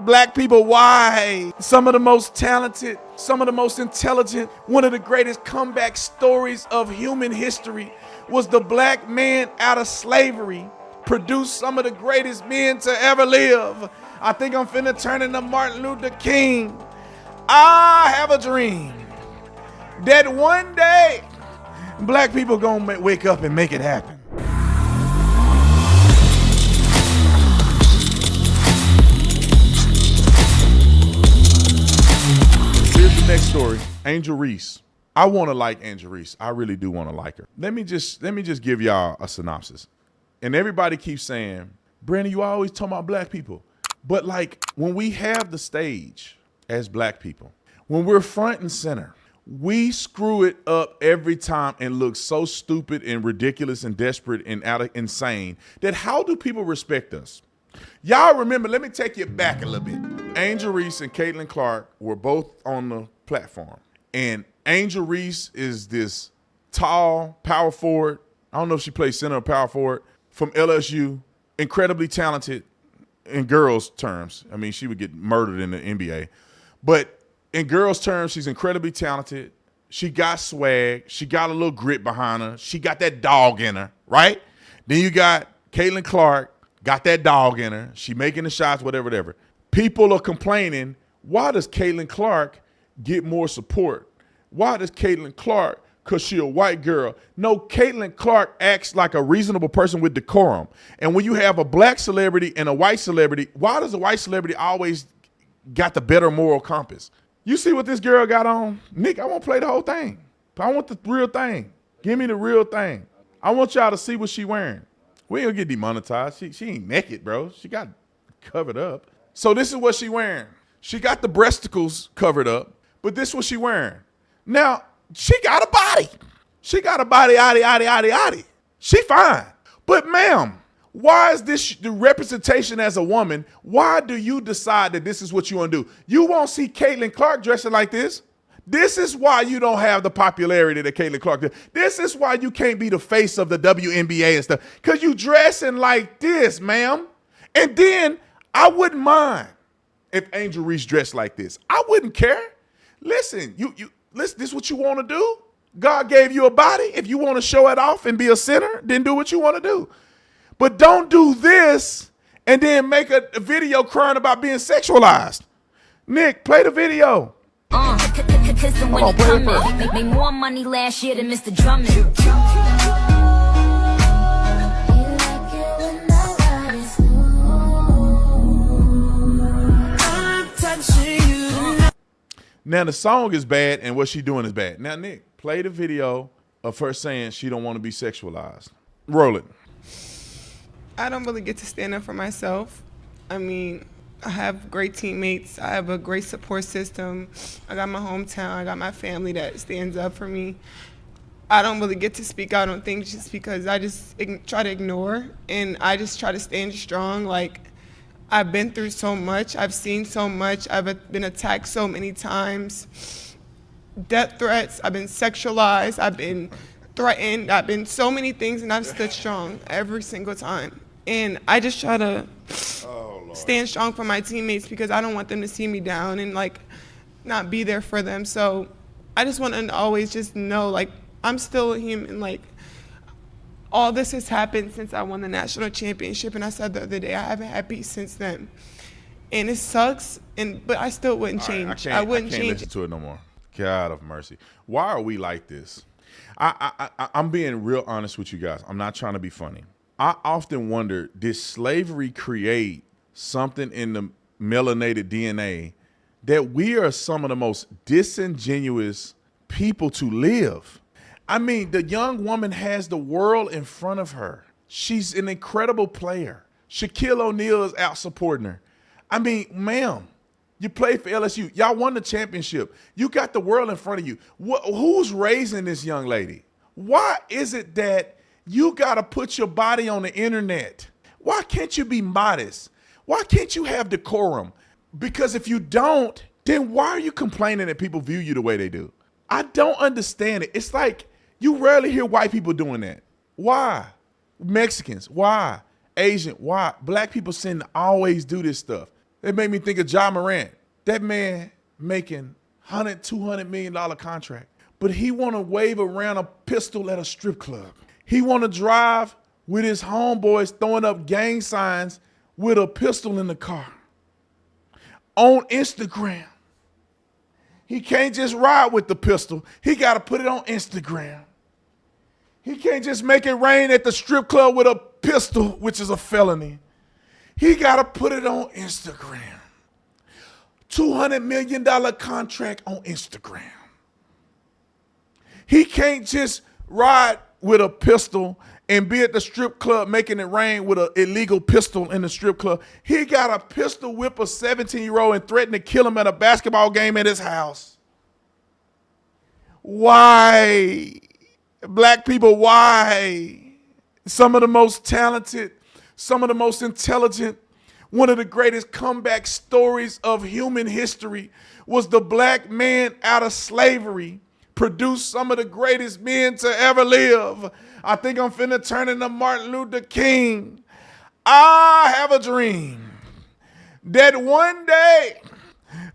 Black people, why? Some of the most talented, some of the most intelligent, one of the greatest comeback stories of human history was the black man out of slavery produced some of the greatest men to ever live. I think I'm finna turn into Martin Luther King. I have a dream that one day black people gonna wake up and make it happen. Here's the next story. Angel Reese. I want to like Angel Reese. I really do want to like her. Let me just give y'all a synopsis. And everybody keeps saying, Brandon, you always talking about black people. But like when we have the stage as black people, when we're front and center, we screw it up every time and look so stupid and ridiculous and desperate and insane that how do people respect us? Y'all remember, let me take you back a little bit. Angel Reese and Caitlin Clark were both on the platform. And Angel Reese is this tall power forward. I don't know if she plays center or power forward from LSU, incredibly talented in girls' terms. I mean, she would get murdered in the NBA. But in girls' terms, she's incredibly talented. She got swag. She got a little grit behind her. She got that dog in her, right? Then you got Caitlin Clark, got that dog in her. She making the shots, whatever. People are complaining, why does Caitlin Clark get more support? Why does Caitlin Clark, because she a white girl? No, Caitlin Clark acts like a reasonable person with decorum. And when you have a black celebrity and a white celebrity, why does a white celebrity always got the better moral compass? You see what this girl got on? Nick, I won't play the whole thing. I want the real thing. Give me the real thing. I want y'all to see what she wearing. We ain't gonna get demonetized. She ain't naked, bro. She got covered up. So this is what she wearing. She got the breasticles covered up, but this is what she wearing. Now, she got a body. She got a body, yaddy. She fine. But ma'am, why is this the representation as a woman? Why do you decide that this is what you want to do? You won't see Caitlin Clark dressing like this. This is why you don't have the popularity that Caitlin Clark did. This is why you can't be the face of the WNBA and stuff. Because you dressing like this, ma'am. And then I wouldn't mind if Angel Reese dressed like this. I wouldn't care. Listen, listen, this is what you want to do? God gave you a body. If you want to show it off and be a sinner, then do what you want to do. But don't do this and then make a video crying about being sexualized. Nick, play the video. Come on, play it first. Made more money last year than Mr. Drummond. Now the song is bad and what she doing is bad. Now Nick, play the video of her saying she don't want to be sexualized. Roll it. I don't really get to stand up for myself. I mean, I have great teammates. I have a great support system. I got my hometown. I got my family that stands up for me. I don't really get to speak out on things just because I just try to ignore, and I just try to stand strong. Like, I've been through so much. I've seen so much. I've been attacked so many times. Death threats. I've been sexualized. I've been threatened. I've been so many things, and I've stood strong every single time. And I just try to stand strong for my teammates because I don't want them to see me down and like not be there for them. So I just want them to always just know, like, I'm still a human. Like, all this has happened since I won the national championship, and I said the other day I haven't had peace since then. And it sucks, but I still wouldn't change. I wouldn't change. I can't listen to it no more. God of mercy. Why are we like this? I'm being real honest with you guys. I'm not trying to be funny. I often wonder, did slavery create something in the melanated DNA that we are some of the most disingenuous people to live? I mean, the young woman has the world in front of her. She's an incredible player. Shaquille O'Neal is out supporting her. I mean, ma'am, you played for LSU. Y'all won the championship. You got the world in front of you. Who's raising this young lady? Why is it that you got to put your body on the internet? Why can't you be modest? Why can't you have decorum? Because if you don't, then why are you complaining that people view you the way they do? I don't understand it. It's like you rarely hear white people doing that. Why? Mexicans, why? Asian, why? Black people seem to always do this stuff. It made me think of Ja Morant. That man making $200 million contract. But he want to wave around a pistol at a strip club. He want to drive with his homeboys throwing up gang signs with a pistol in the car. On Instagram. He can't just ride with the pistol. He got to put it on Instagram. He can't just make it rain at the strip club with a pistol, which is a felony. He got to put it on Instagram. $200 million contract on Instagram. He can't just ride with a pistol and be at the strip club making it rain with an illegal pistol in the strip club. He got a pistol whip a 17-year-old and threaten to kill him at a basketball game at his house. Why? Black people, why? Some of the most talented, some of the most intelligent, one of the greatest comeback stories of human history was the black man out of slavery. Produced some of the greatest men to ever live. I think I'm finna turn into Martin Luther King. I have a dream that one day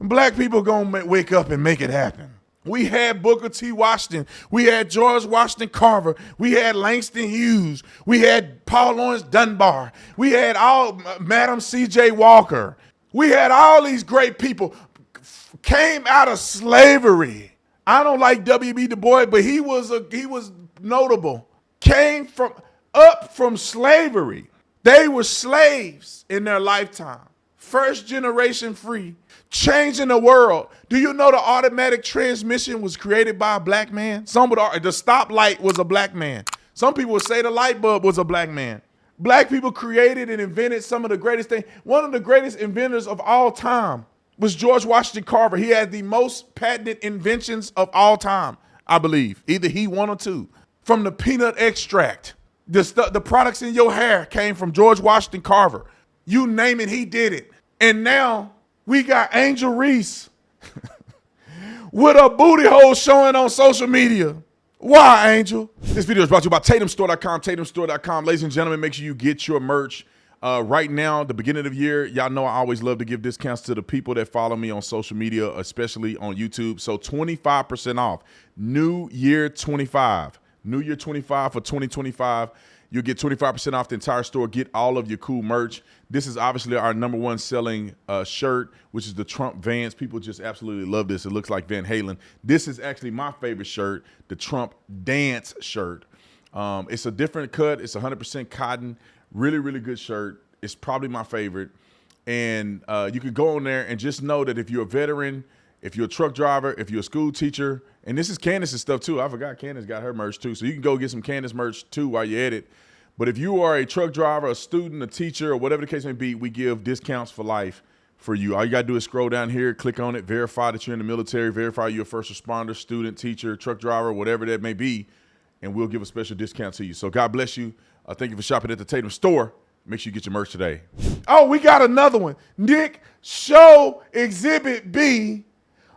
black people gonna wake up and make it happen. We had Booker T. Washington. We had George Washington Carver. We had Langston Hughes. We had Paul Laurence Dunbar. We had Madam C.J. Walker. We had all these great people came out of slavery. I don't like W.B. Du Bois, but he was notable. Came from slavery. They were slaves in their lifetime. First generation free. Changing the world. Do you know the automatic transmission was created by a black man? Some would argue the stoplight was a black man. Some people would say the light bulb was a black man. Black people created and invented some of the greatest things. One of the greatest inventors of all time was George Washington Carver. He had the most patented inventions of all time, I believe. Either he one or two. From the peanut extract, the products in your hair came from George Washington Carver. You name it, he did it. And now we got Angel Reese with a booty hole showing on social media. Why, Angel? This video is brought to you by TatumStore.com, TatumStore.com. Ladies and gentlemen, make sure you get your merch. Right now, the beginning of the year, y'all know I always love to give discounts to the people that follow me on social media, especially on YouTube. So 25% off. New Year 25. New Year 25 for 2025. You'll get 25% off the entire store. Get all of your cool merch. This is obviously our #1 selling shirt, which is the Trump Vans. People just absolutely love this. It looks like Van Halen. This is actually my favorite shirt, the Trump Dance shirt. It's a different cut. It's 100% cotton. Really, really good shirt. It's probably my favorite. And you can go on there and just know that if you're a veteran, if you're a truck driver, if you're a school teacher, and this is Candace's stuff too. I forgot Candace got her merch too. So you can go get some Candace merch too while you're at it. But if you are a truck driver, a student, a teacher, or whatever the case may be, we give discounts for life for you. All you got to do is scroll down here, click on it, verify that you're in the military, verify you're a first responder, student, teacher, truck driver, whatever that may be, and we'll give a special discount to you. So God bless you. Thank you for shopping at the Tatum store. Make sure you get your merch today. Oh, we got another one. Nick, show Exhibit B,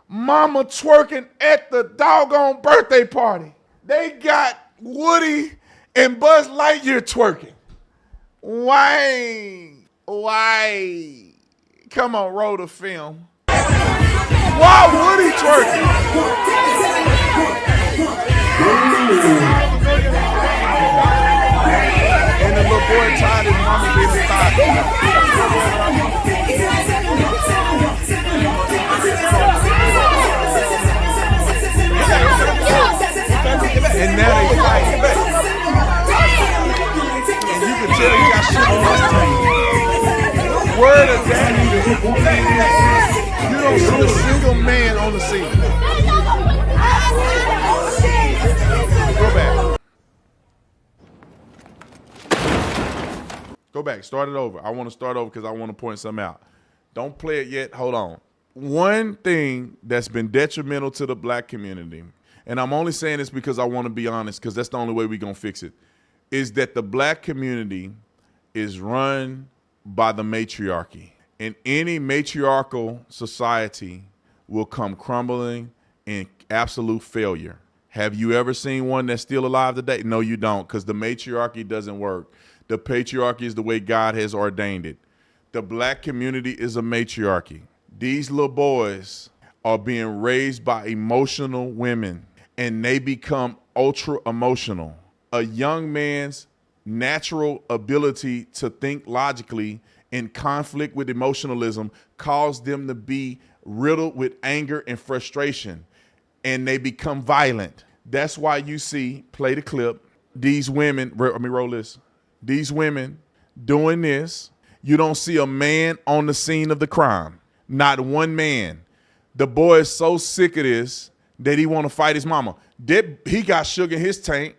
mama twerking at the doggone birthday party. They got Woody and Buzz Lightyear twerking. Why? Come on, roll the film. Why Woody twerking? And the little boy tied his mama in his thigh. And now they fight. And you can tell he got shit on his team. Word of daddy. You don't see a single man on the scene. Go back. Go back. Start it over. I want to start over because I want to point something out. Don't play it yet. Hold on. One thing that's been detrimental to the black community, and I'm only saying this because I want to be honest, because that's the only way we're going to fix it, is that the black community is run by the matriarchy. And any matriarchal society will come crumbling in absolute failure. Have you ever seen one that's still alive today? No, you don't, because the matriarchy doesn't work. The patriarchy is the way God has ordained it. The black community is a matriarchy. These little boys are being raised by emotional women, and they become ultra emotional. A young man's natural ability to think logically in conflict with emotionalism caused them to be riddled with anger and frustration, and they become violent. That's why you see, play the clip, these women, let me roll this, these women doing this. You don't see a man on the scene of the crime. Not one man. The boy is so sick of this that he want to fight his mama. He got sugar in his tank.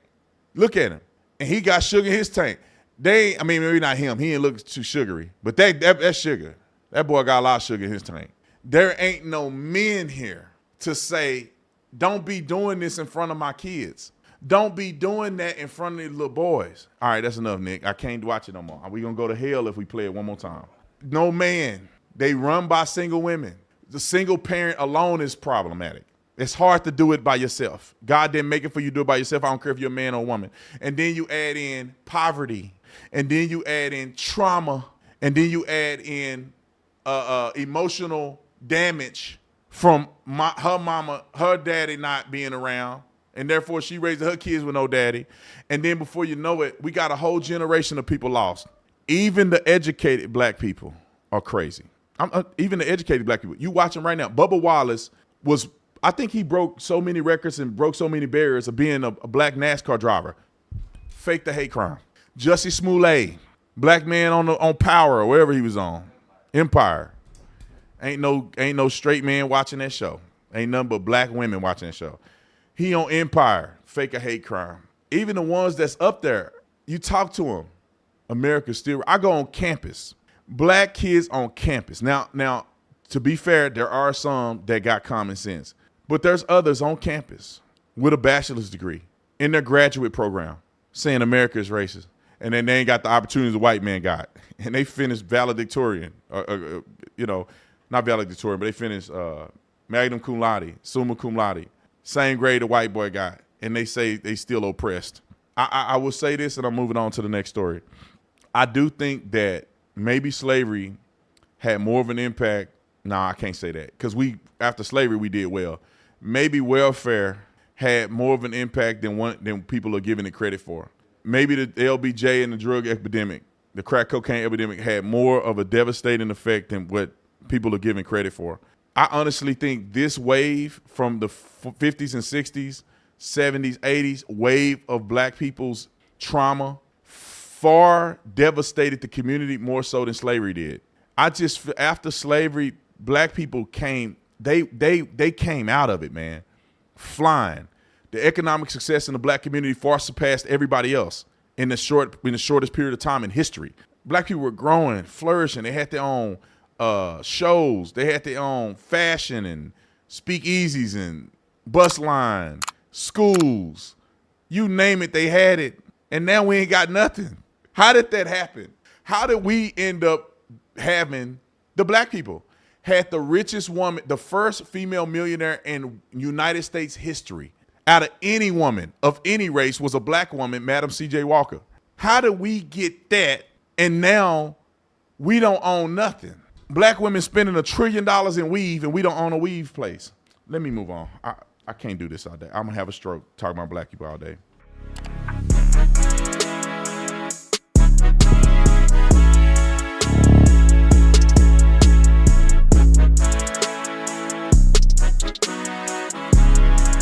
Look at him. And he got sugar in his tank. Maybe not him. He ain't look too sugary. But that's sugar. That boy got a lot of sugar in his tank. There ain't no men here to say, don't be doing this in front of my kids. Don't be doing that in front of the little boys. All right, that's enough, Nick. I can't watch it no more. We going to go to hell if we play it one more time. No man. They run by single women. The single parent alone is problematic. It's hard to do it by yourself. God didn't make it for you to do it by yourself. I don't care if you're a man or a woman. And then you add in poverty. And then you add in trauma. And then you add in emotional damage from her mama, her daddy not being around. And therefore she raised her kids with no daddy. And then before you know it, we got a whole generation of people lost. Even the educated black people are crazy. Even the educated black people. You watch them right now. Bubba Wallace I think he broke so many records and broke so many barriers of being a black NASCAR driver. Fake the hate crime. Jussie Smollett, black man on Power or wherever he was on. Empire. Ain't no straight man watching that show. Ain't nothing but black women watching that show. He on Empire, fake a hate crime. Even the ones that's up there, you talk to them. America still, I go on campus. Black kids on campus. Now, to be fair, there are some that got common sense. But there's others on campus with a bachelor's degree in their graduate program saying America is racist. And then they ain't got the opportunities the white man got. And they finished valedictorian, not valedictorian, but they finished magna cum laude, summa cum laude. Same grade the white boy got. And they say they still oppressed. I will say this, and I'm moving on to the next story. I do think that maybe slavery had more of an impact. No, I can't say that. Because after slavery, we did well. Maybe welfare had more of an impact than people are giving it credit for. Maybe the LBJ and the drug epidemic, the crack cocaine epidemic, had more of a devastating effect than what people are giving credit for. I honestly think this wave from the 50s and 60s, 70s, 80s, wave of black people's trauma far devastated the community more so than slavery did. After slavery, black people came out of it, man, flying. The economic success in the black community far surpassed everybody else in the shortest period of time in history. Black people were growing, flourishing. They had their own shows. They had their own fashion and speakeasies and bus line, schools. You name it, they had it. And now we ain't got nothing. How did that happen? How did we end up having the black people had the richest woman, the first female millionaire in United States history out of any woman of any race was a black woman, Madam C.J. Walker. How did we get that and now we don't own nothing? Black women spending $1 trillion in weave and we don't own a weave place. Let me move on. I can't do this all day. I'm going to have a stroke talking about black people all day.